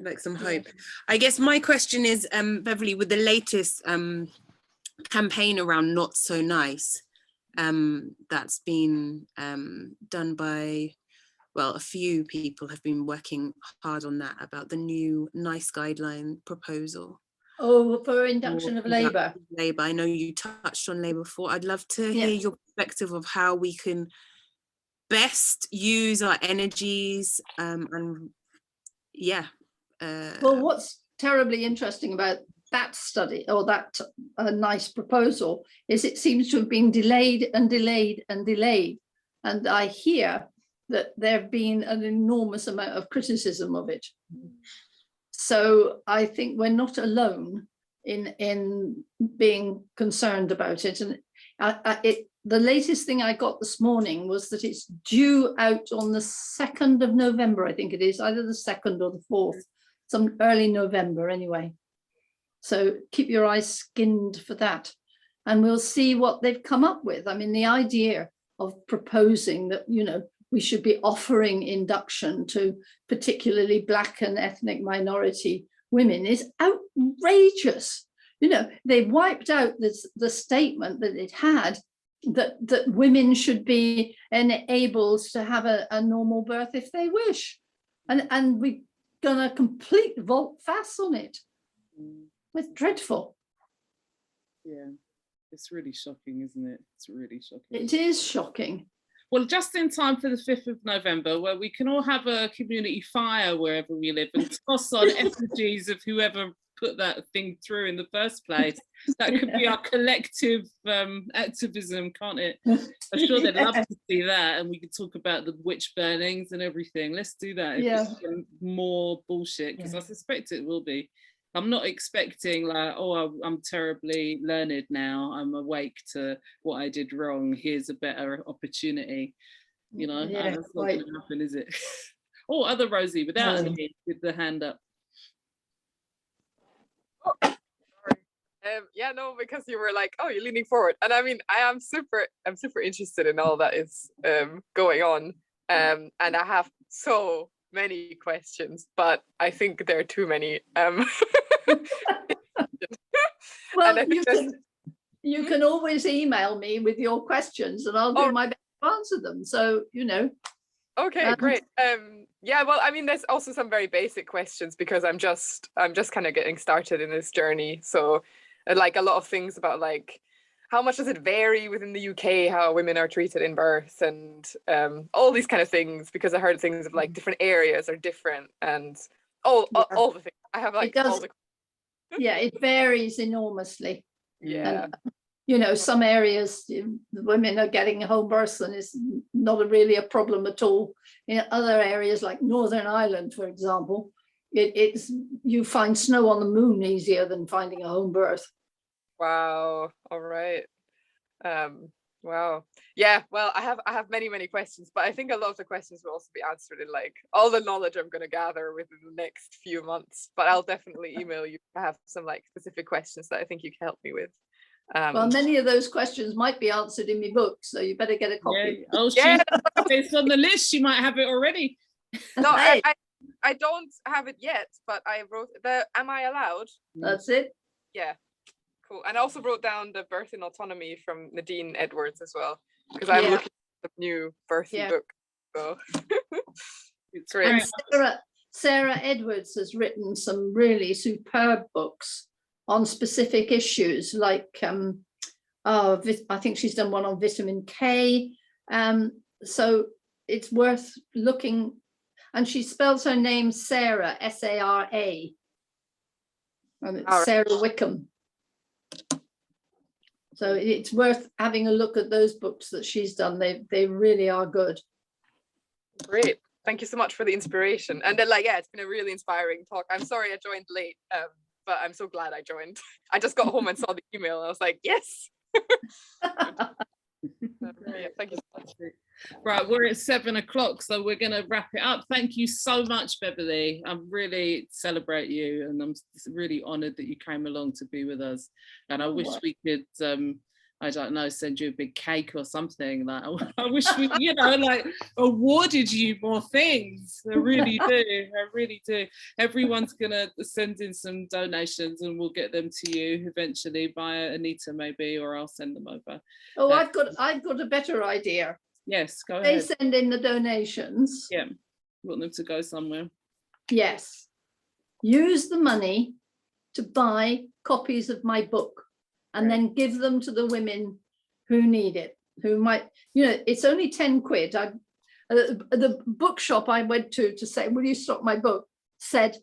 like some hope. I guess my question is, Beverley, with the latest campaign around Not So Nice, that's been done by, well, a few people have been working hard on that, about the new NICE guideline proposal. Oh, for induction of labour. I know you touched on labour before. I'd love to hear your perspective of how we can best use our energies well, what's terribly interesting about that study, or that NICE proposal, is it seems to have been delayed and delayed and delayed. And I hear that there have been an enormous amount of criticism of it. So I think we're not alone in being concerned about it. And the latest thing I got this morning was that it's due out on the 2nd of November, I think it is, either the 2nd or the 4th, some early November anyway. So keep your eyes skinned for that, and we'll see what they've come up with. I mean, the idea of proposing that, you know, we should be offering induction to particularly Black and ethnic minority women is outrageous. You know, they wiped out the statement that it had that women should be enabled to have a normal birth if they wish. And we've done a complete volte-face on it. It's dreadful. Yeah, it's really shocking, isn't it? It's really shocking. It is shocking. Well, just in time for the 5th of November, where we can all have a community fire wherever we live and toss on effigies of whoever put that thing through in the first place. That could be our collective activism, can't it? I'm sure they'd love to see that, and we could talk about the witch burnings and everything. Let's do that. If it's more bullshit, because I suspect it will be. I'm not expecting like, oh, I'm terribly learned now, I'm awake to what I did wrong, here's a better opportunity. You know, that's not going to happen, is it? Oh, other Rosie, without me, with the hand up. Oh, sorry. No, because you were like, oh, you're leaning forward. And I mean, I'm super interested in all that is going on. And I have so many questions, but I think there are too many. Well, you can always email me with your questions and I'll do my best to answer them. So, you know. Okay, great. Well, I mean, there's also some very basic questions because I'm just kind of getting started in this journey. So like a lot of things about like how much does it vary within the UK how women are treated in birth, and all these kind of things, because I heard things of like different areas are different, and all the things. I have like all the yeah, it varies enormously. yeah. And, you know, some areas the women are getting home births and it's not really a problem at all. In other areas like Northern Ireland, for example, it's you find snow on the moon easier than finding a home birth. Wow. All right. Wow. Yeah. Well, I have many questions, but I think a lot of the questions will also be answered in like all the knowledge I'm going to gather within the next few months. But I'll definitely email you if I have some like specific questions that I think you can help me with. Well, many of those questions might be answered in my book, so you better get a copy. Yeah. Oh, it's on the list. She might have it already. No, Hey. I don't have it yet, but I wrote the Am I Allowed? That's it. Yeah, cool. And I also wrote down the Birth in Autonomy from Nadine Edwards as well, because I'm looking at the new birthing book. So it's great. And Sarah Edwards has written some really superb books on specific issues, like I think she's done one on vitamin K. So it's worth looking. And she spells her name Sarah, S-A-R-A. And it's Sarah Wickham. So it's worth having a look at those books that she's done. They really are good. Great. Thank you so much for the inspiration. And then like, yeah, it's been a really inspiring talk. I'm sorry I joined late, but I'm so glad I joined. I just got home and saw the email. And I was like, yes. Yeah, thank you so much. Right, we're at 7 o'clock, so we're going to wrap it up. Thank you so much, Beverley. I really celebrate you, and I'm really honoured that you came along to be with us. And I wish we could, I don't know, send you a big cake or something. Like I wish we, you know, like awarded you more things. I really do. I really do. Everyone's gonna send in some donations, and we'll get them to you eventually via Anita, maybe, or I'll send them over. Oh, I've got a better idea. Yes, go ahead. They send in the donations. Yeah, want them to go somewhere. Yes. Use the money to buy copies of my book and then give them to the women who need it, who might, you know, it's only 10 quid. The bookshop I went to say, will you stock my book, said,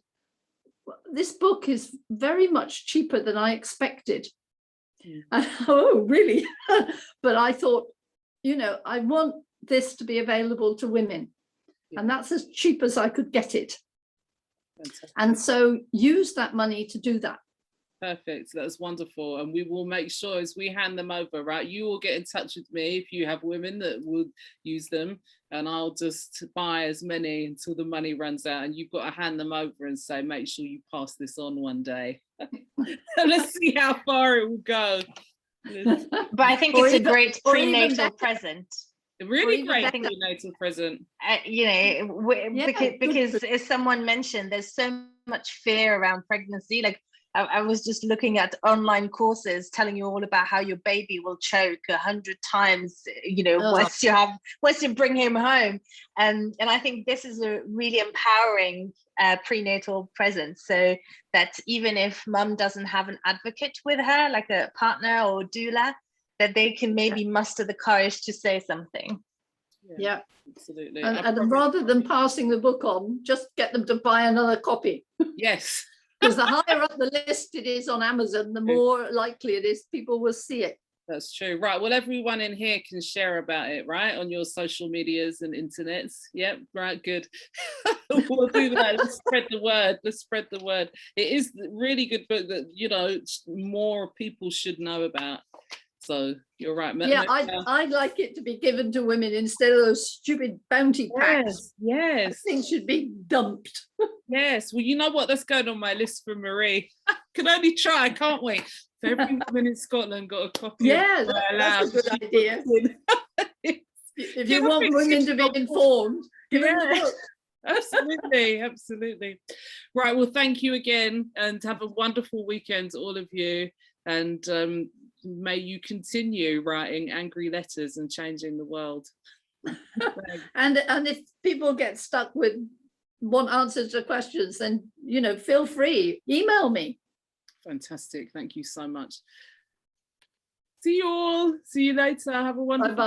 this book is very much cheaper than I expected. And, oh, really? But I thought, you know, I want this to be available to women, and that's as cheap as I could get it. Fantastic. And so use that money to do that. Perfect. That's wonderful. And we will make sure as we hand them over, right, you will get in touch with me if you have women that would use them, and I'll just buy as many until the money runs out, and you've got to hand them over and say, make sure you pass this on one day. Let's see how far it will go. But I think it's a great prenatal present. A really great prenatal present. You know, because as someone mentioned, there's so much fear around pregnancy. Like I was just looking at online courses telling you all about how your baby will choke 100 times, you know, once you bring him home. And I think this is a really empowering prenatal present, so that even if mum doesn't have an advocate with her, like a partner or doula, that they can maybe muster the courage to say something. Yeah, absolutely. And rather than passing the book on, just get them to buy another copy. Yes. Because the higher up the list it is on Amazon, the more likely it is people will see it. That's true. Right. Well, everyone in here can share about it, right? On your social medias and internets. Yep. Right. Good. We'll do that. Let's spread the word. Let's spread the word. It is a really good book that, you know, more people should know about. So you're right. Yeah, I'd like it to be given to women instead of those stupid bounty packs. Yes. Things should be dumped. Yes. Well, you know what? That's going on my list for Marie. Can only try, can't we? So every woman in Scotland got a copy. Yeah, that's a good idea. If you want women to be informed, give them the book. Absolutely, absolutely. Right. Well, thank you again, and have a wonderful weekend, all of you. And may you continue writing angry letters and changing the world. and if people get stuck with want answers to questions, then, you know, feel free, email me. Fantastic. Thank you so much. See you all. See you later. Have a wonderful Bye-bye.